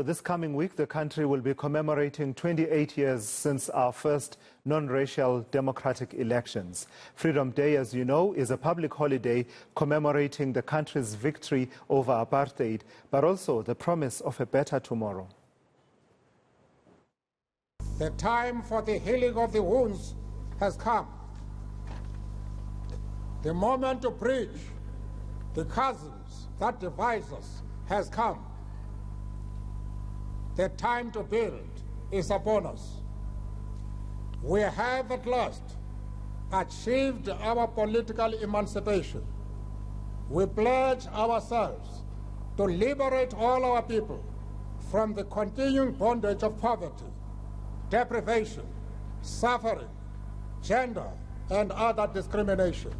This coming week, the country will be commemorating 28 years since our first non-racial democratic elections. Freedom Day, as you know, is a public holiday commemorating the country's victory over apartheid, but also the promise of a better tomorrow. The time for the healing of the wounds has come. The moment to bridge the chasms that divide us has come. The time to build is upon us. We have at last achieved our political emancipation. We pledge ourselves to liberate all our people from the continuing bondage of poverty, deprivation, suffering, gender, and other discrimination.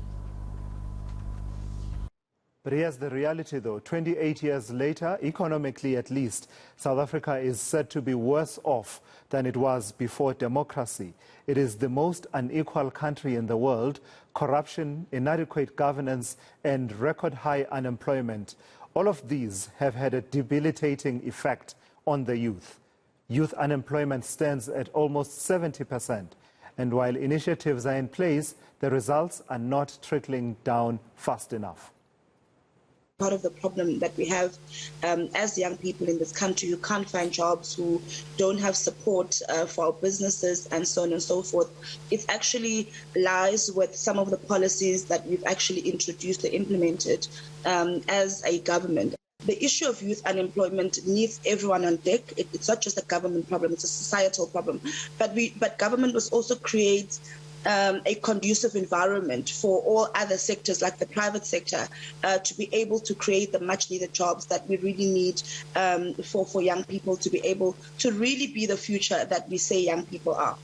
But here's the reality, though. 28 years later, economically at least, South Africa is said to be worse off than it was before democracy. It is the most unequal country in the world. Corruption, inadequate governance, and record high unemployment. All of these have had a debilitating effect on the youth. Youth unemployment stands at almost 70%. And while initiatives are in place, the results are not trickling down fast enough. Part of the problem that we have as young people in this country who can't find jobs, who don't have support for our businesses and so on and so forth, it actually lies with some of the policies that we've actually introduced or implemented as a government. The issue of youth unemployment needs everyone on deck. It's not just a government problem, it's a societal problem. But government must also create a conducive environment for all other sectors like the private sector to be able to create the much needed jobs that we really need for young people to be able to really be the future that we say young people are.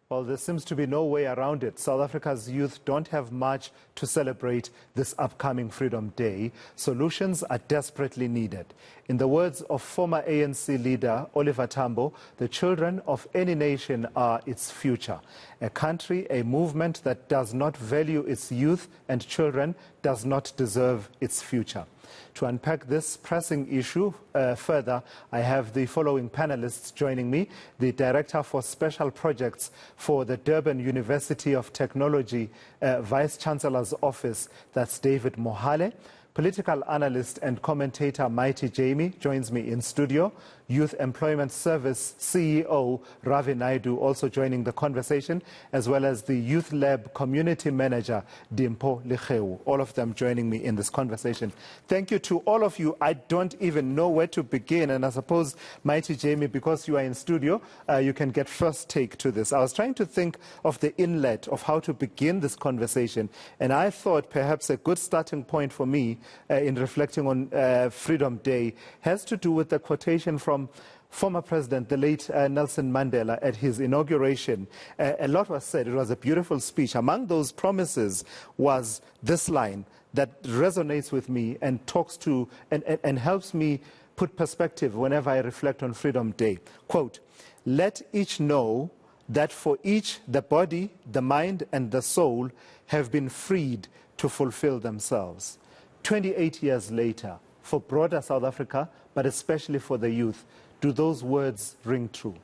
Well, there seems to be no way around it. South Africa's youth don't have much to celebrate this upcoming Freedom Day. Solutions are desperately needed. In the words of former ANC leader Oliver Tambo, the children of any nation are its future. A country, a movement that does not value its youth and children does not deserve its future. To unpack this pressing issue further, I have the following panelists joining me. The Director for Special Projects for the Durban University of Technology Vice-Chancellor's Office, that's David Mohale. Political analyst and commentator Mighty Jamie joins me in studio. Youth Employment Service CEO Ravi Naidu also joining the conversation, as well as the Youth Lab Community Manager Dimpo Lekeu. All of them joining me in this conversation. Thank you to all of you. I don't even know where to begin, and I suppose, Mighty Jamie, because you are in studio, you can get first take to this. I was trying to think of the inlet of how to begin this conversation, and I thought perhaps a good starting point for me in reflecting on Freedom Day has to do with the quotation from former President, the late Nelson Mandela, at his inauguration. A lot was said. It was a beautiful speech. Among those promises was this line that resonates with me and talks to and helps me put perspective whenever I reflect on Freedom Day. Quote, "Let each know that for each the body, the mind and the soul have been freed to fulfill themselves." 28 years later, for broader South Africa, but especially for the youth, do those words ring true?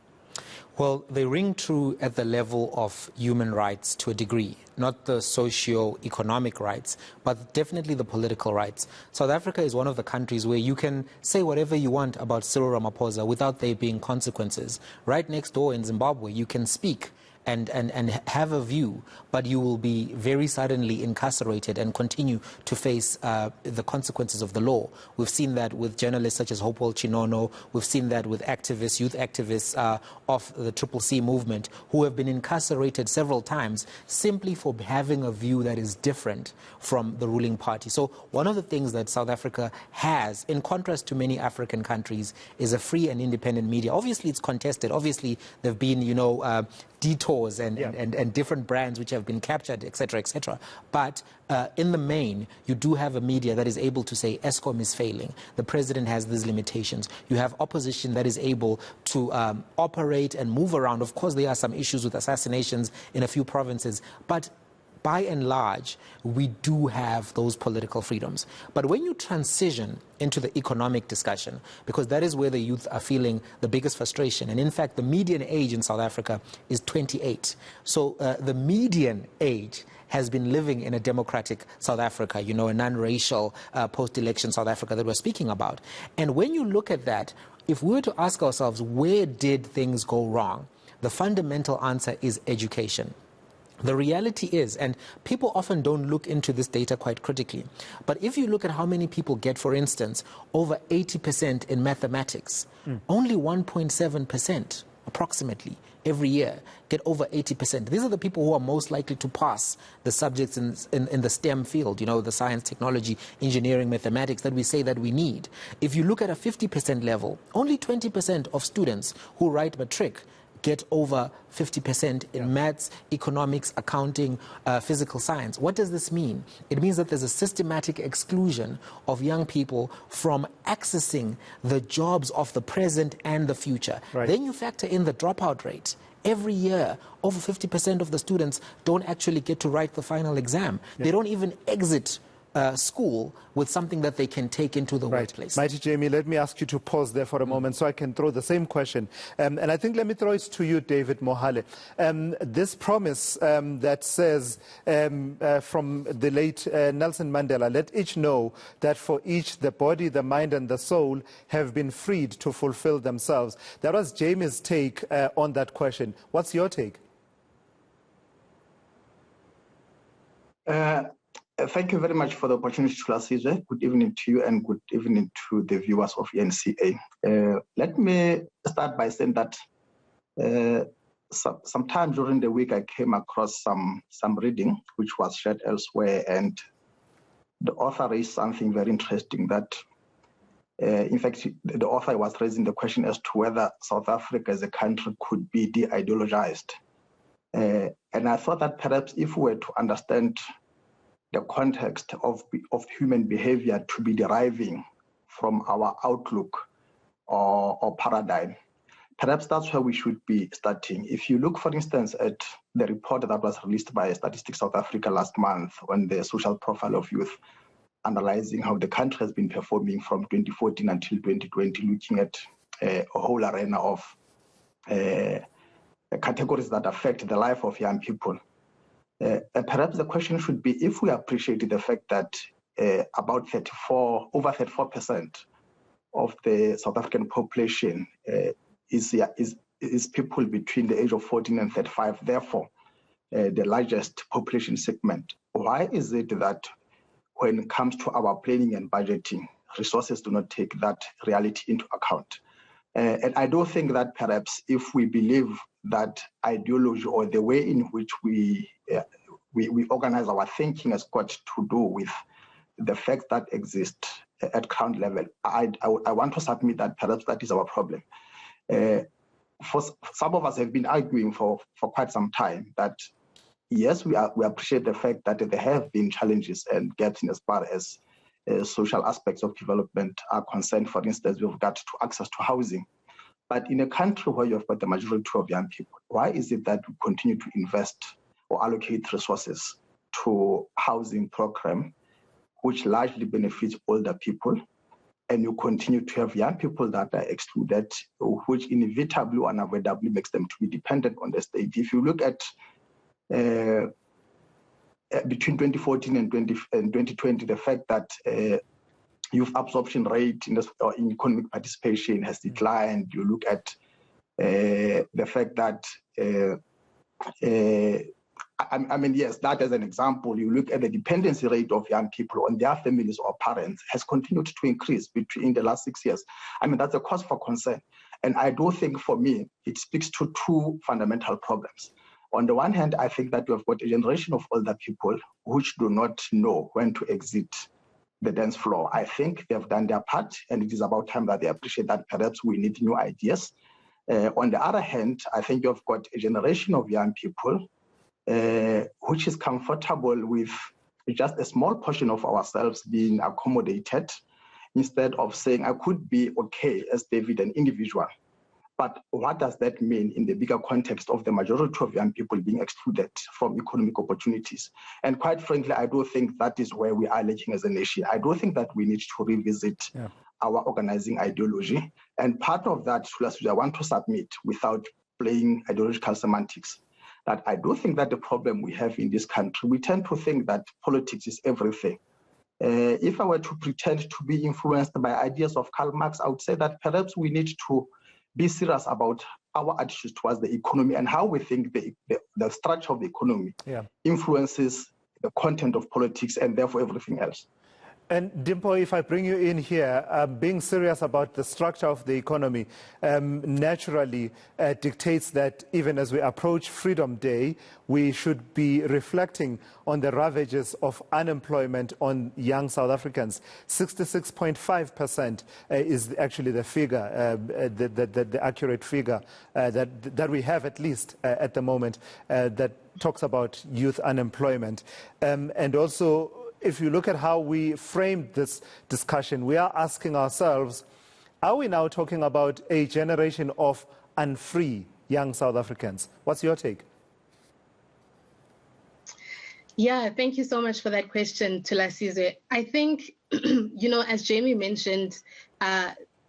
Well, they ring true at the level of human rights to a degree, not the socio-economic rights, but definitely the political rights. South Africa is one of the countries where you can say whatever you want about Cyril Ramaphosa without there being consequences. Right next door in Zimbabwe, you can speak and have a view, but you will be very suddenly incarcerated and continue to face the consequences of the law. We've seen that with journalists such as Hopewell Chinono. We've seen that with activists, youth activists of the CCC movement who have been incarcerated several times simply for having a view that is different from the ruling party. So one of the things that South Africa has, in contrast to many African countries, is a free and independent media. Obviously, it's contested. Obviously, there have been, detours and different brands which have been captured, etc., etc. But in the main, you do have a media that is able to say ESCOM is failing. The president has these limitations. You have opposition that is able to operate and move around. Of course, there are some issues with assassinations in a few provinces, but by and large, we do have those political freedoms. But when you transition into the economic discussion, because that is where the youth are feeling the biggest frustration, and in fact, the median age in South Africa is 28. So the median age has been living in a democratic South Africa, you know, a non-racial post-election South Africa that we're speaking about. And when you look at that, if we were to ask ourselves, where did things go wrong? The fundamental answer is education. The reality is, and people often don't look into this data quite critically, but if you look at how many people get, for instance, over 80% in mathematics, only 1.7% approximately every year get over 80%. These are the people who are most likely to pass the subjects in the STEM field, you know, the science, technology, engineering, mathematics that we say that we need. If you look at a 50% level, only 20% of students who write matric get over 50% in maths, economics, accounting, physical science. What does this mean? It means that there's a systematic exclusion of young people from accessing the jobs of the present and the future. Right. Then you factor in the dropout rate. Every year, over 50% of the students don't actually get to write the final exam. They don't even exit school with something that they can take into the workplace. Mighty Jamie, let me ask you to pause there for a moment so I can throw the same question. And I think let me throw it to you, David Mohale. This promise that says from the late Nelson Mandela, let each know that for each the body, the mind and the soul have been freed to fulfill themselves. That was Jamie's take on that question. What's your take? Thank you very much for the opportunity to ask you. Good evening to you and good evening to the viewers of eNCA. Let me start by saying that sometime during the week I came across some reading which was shared elsewhere, and the author raised something very interesting that in fact, the author was raising the question as to whether South Africa as a country could be de-ideologized. And I thought that perhaps if we were to understand the context of human behavior to be deriving from our outlook or paradigm, perhaps that's where we should be starting. If you look, for instance, at the report that was released by Statistics South Africa last month on the social profile of youth, analyzing how the country has been performing from 2014 until 2020, looking at a whole arena of categories that affect the life of young people. Perhaps the question should be, if we appreciate the fact that over 34% of the South African population is people between the age of 14 and 35, therefore the largest population segment, why is it that when it comes to our planning and budgeting, resources do not take that reality into account? And I do think that perhaps if we believe that ideology or the way in which we organize our thinking has got to do with the facts that exist at ground level, I want to submit that perhaps that is our problem. For some of us have been arguing for quite some time that yes, we appreciate the fact that there have been challenges and gaps in as far as social aspects of development are concerned. For instance, we've got to access to housing. But in a country where you've got the majority of young people, why is it that we continue to invest or allocate resources to housing program, which largely benefits older people, and you continue to have young people that are excluded, which inevitably or unavoidably makes them to be dependent on the state? If you look at between 2014 and 2020, the fact that youth absorption rate in economic participation has declined. You look at the fact that, yes, that as an example, you look at the dependency rate of young people on their families or parents has continued to increase between the last 6 years. That's a cause for concern. And I do think, for me, it speaks to two fundamental problems. On the one hand, I think that we have got a generation of older people which do not know when to exit the dance floor. I think they have done their part, and it is about time that they appreciate that perhaps we need new ideas. On the other hand, I think you've got a generation of young people which is comfortable with just a small portion of ourselves being accommodated, instead of saying, I could be okay as David, an individual, But what does that mean in the bigger context of the majority of young people being excluded from economic opportunities? And quite frankly, I do think that is where we are lacking as a nation. I do think that we need to revisit our organizing ideology. And part of that, I want to submit without playing ideological semantics, that I do think that the problem we have in this country, we tend to think that politics is everything. If I were to pretend to be influenced by ideas of Karl Marx, I would say that perhaps we need to be serious about our attitudes towards the economy and how we think the structure of the economy influences the content of politics and therefore everything else. And Dimpo, if I bring you in here, being serious about the structure of the economy naturally dictates that even as we approach Freedom Day, we should be reflecting on the ravages of unemployment on young South Africans. 66.5% is actually the figure, the accurate figure that we have at least at the moment that talks about youth unemployment. And also, if you look at how we framed this discussion, we are asking ourselves, are we now talking about a generation of unfree young South Africans? What's your take? Yeah, thank you so much for that question, Thulasizwe. I think, as Jamie mentioned,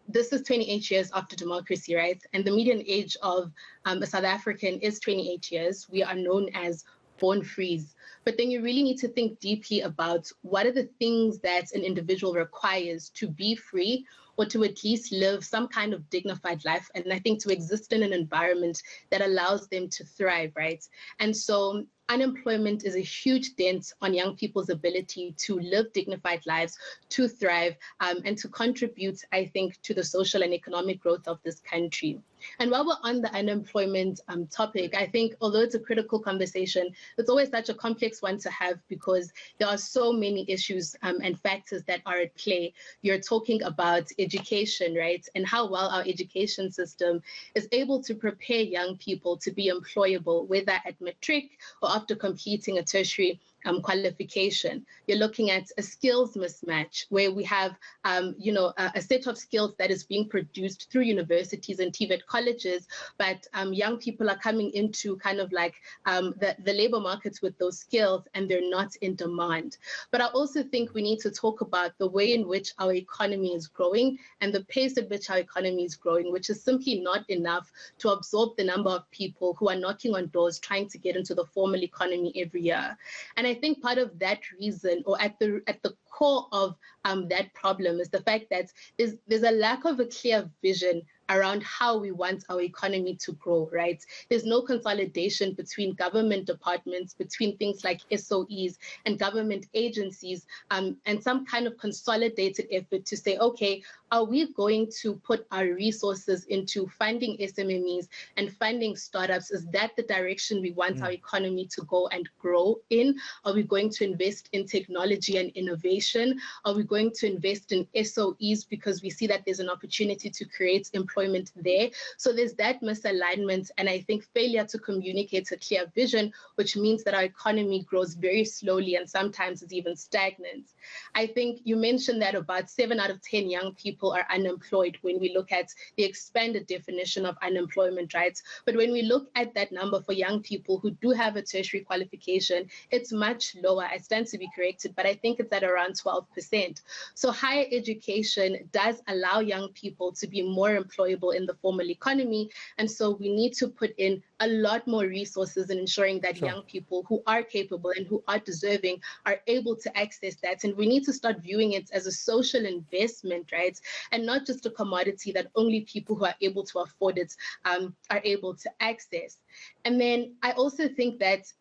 this is 28 years after democracy, right? And the median age of a South African is 28 years. We are known as born frees. But then you really need to think deeply about what are the things that an individual requires to be free or to at least live some kind of dignified life. And I think to exist in an environment that allows them to thrive, right? And so unemployment is a huge dent on young people's ability to live dignified lives, to thrive, and to contribute, I think, to the social and economic growth of this country. And while we're on the unemployment topic, I think although it's a critical conversation, it's always such a complex one to have because there are so many issues and factors that are at play. You're talking about education, right? And how well our education system is able to prepare young people to be employable, whether at matric or after completing a tertiary qualification. You're looking at a skills mismatch where we have, a set of skills that is being produced through universities and TVET colleges, but young people are coming into kind of like the labor markets with those skills and they're not in demand. But I also think we need to talk about the way in which our economy is growing and the pace at which our economy is growing, which is simply not enough to absorb the number of people who are knocking on doors trying to get into the formal economy every year. And I think part of that reason, or at the core of that problem, is the fact that there's a lack of a clear vision around how we want our economy to grow, right? There's no consolidation between government departments, between things like SOEs and government agencies, and some kind of consolidated effort to say, okay, are we going to put our resources into funding SMMEs and funding startups? Is that the direction we want our economy to go and grow in? Are we going to invest in technology and innovation? Are we going to invest in SOEs because we see that there's an opportunity to create employment there? So there's that misalignment, and I think failure to communicate a clear vision, which means that our economy grows very slowly and sometimes is even stagnant. I think you mentioned that about 7 out of 10 young people are unemployed when we look at the expanded definition of unemployment, right? But when we look at that number for young people who do have a tertiary qualification, it's much lower. I stand to be corrected, but I think it's at around 12%. So higher education does allow young people to be more employable in the formal economy. And so we need to put in a lot more resources in ensuring that young people who are capable and who are deserving are able to access that. And we need to start viewing it as a social investment, right? And not just a commodity that only people who are able to afford it are able to access. And then I also think that,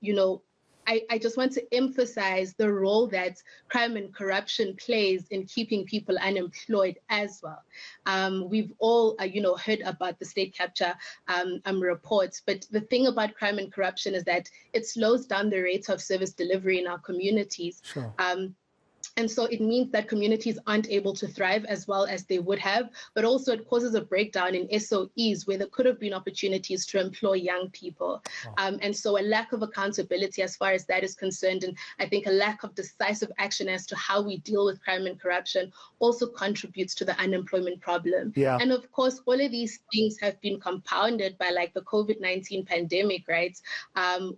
I just want to emphasize the role that crime and corruption plays in keeping people unemployed as well. We've all, heard about the state capture reports, but the thing about crime and corruption is that it slows down the rate of service delivery in our communities. Sure. And so it means that communities aren't able to thrive as well as they would have, but also it causes a breakdown in SOEs where there could have been opportunities to employ young people. And so a lack of accountability as far as that is concerned, and I think a lack of decisive action as to how we deal with crime and corruption also contributes to the unemployment problem. And of course, all of these things have been compounded by like the COVID-19 pandemic, right?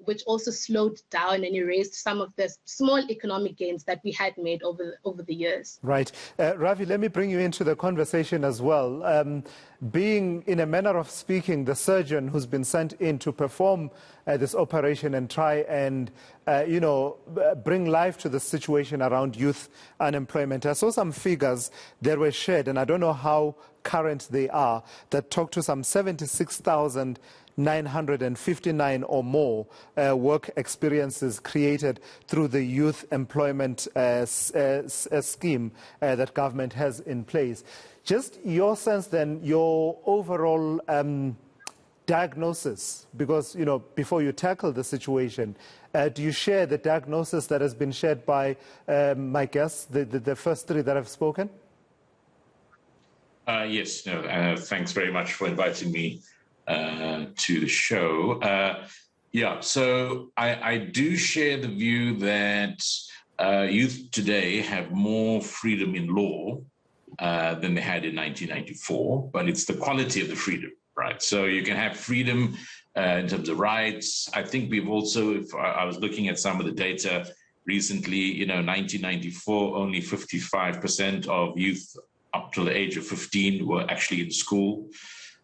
Which also slowed down and erased some of the small economic gains that we had made over the years. Right. Ravi, let me bring you into the conversation as well. Being, in a manner of speaking, the surgeon who's been sent in to perform this operation and try and, bring life to the situation around youth unemployment. I saw some figures that were shared, and I don't know how current they are, that talk to some 76,959 or more work experiences created through the youth employment scheme that government has in place. Just your sense then, your overall diagnosis, because, before you tackle the situation, do you share the diagnosis that has been shared by my guests, the first three that have spoken? Yes, thanks very much for inviting me to the show. So I do share the view that youth today have more freedom in law than they had in 1994, but it's the quality of the freedom, right? So you can have freedom in terms of rights. I think we've also, I was looking at some of the data recently, 1994, only 55% of youth up to the age of 15 were actually in school.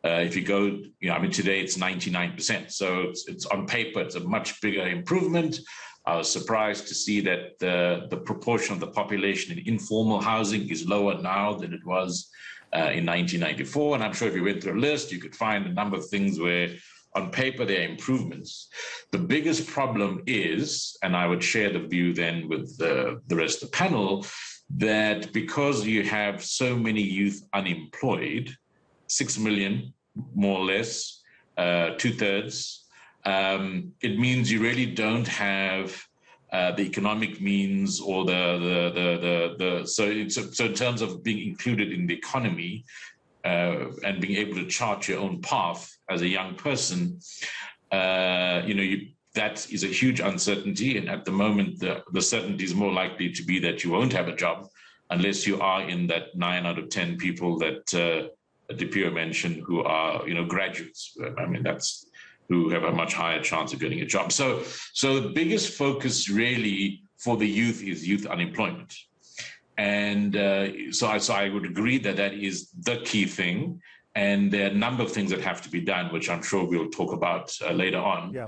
If you go, today it's 99%. So it's on paper, it's a much bigger improvement. I was surprised to see that the proportion of the population in informal housing is lower now than it was in 1994. And I'm sure if you went through a list, you could find a number of things where on paper there are improvements. The biggest problem is, and I would share the view then with the rest of the panel, that because you have so many youth unemployed, 6 million, more or less, 2/3, it means you really don't have the economic means or so in terms of being included in the economy and being able to chart your own path as a young person, that is a huge uncertainty. And at the moment, the certainty is more likely to be that you won't have a job unless you are in that 9 out of 10 people that Dipio mentioned who are, graduates. That's who have a much higher chance of getting a job. So the biggest focus really for the youth is youth unemployment. And so I would agree that is the key thing. And there are a number of things that have to be done, which I'm sure we'll talk about later on. Yeah.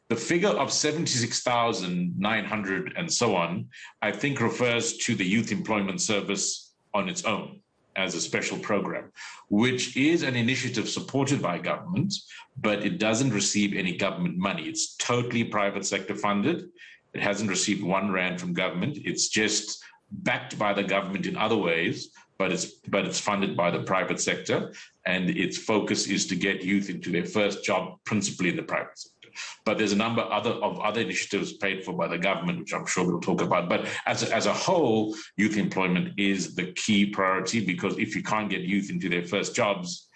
The figure of 76,900 and so on, I think refers to the Youth Employment Service on its own as a special program, which is an initiative supported by government, but it doesn't receive any government money. It's totally private sector funded. It hasn't received 1 rand from government. It's just backed by the government in other ways, but it's funded by the private sector, and its focus is to get youth into their first job, principally in the private sector. But there's a number of other initiatives paid for by the government, which I'm sure we'll talk about. But as a whole, youth employment is the key priority, because if you can't get youth into their first jobs,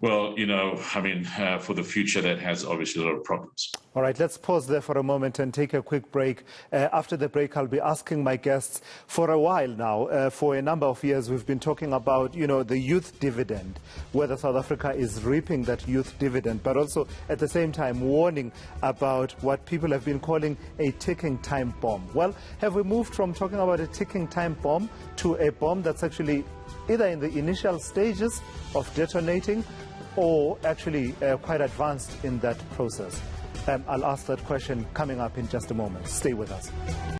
well, for the future, that has obviously a lot of problems. All right, let's pause there for a moment and take a quick break. After the break, I'll be asking my guests for a while now, for a number of years, we've been talking about, the youth dividend, whether South Africa is reaping that youth dividend, but also at the same time warning about what people have been calling a ticking time bomb. Well, have we moved from talking about a ticking time bomb to a bomb that's actually either in the initial stages of detonating or actually quite advanced in that process? I'll ask that question coming up in just a moment. Stay with us.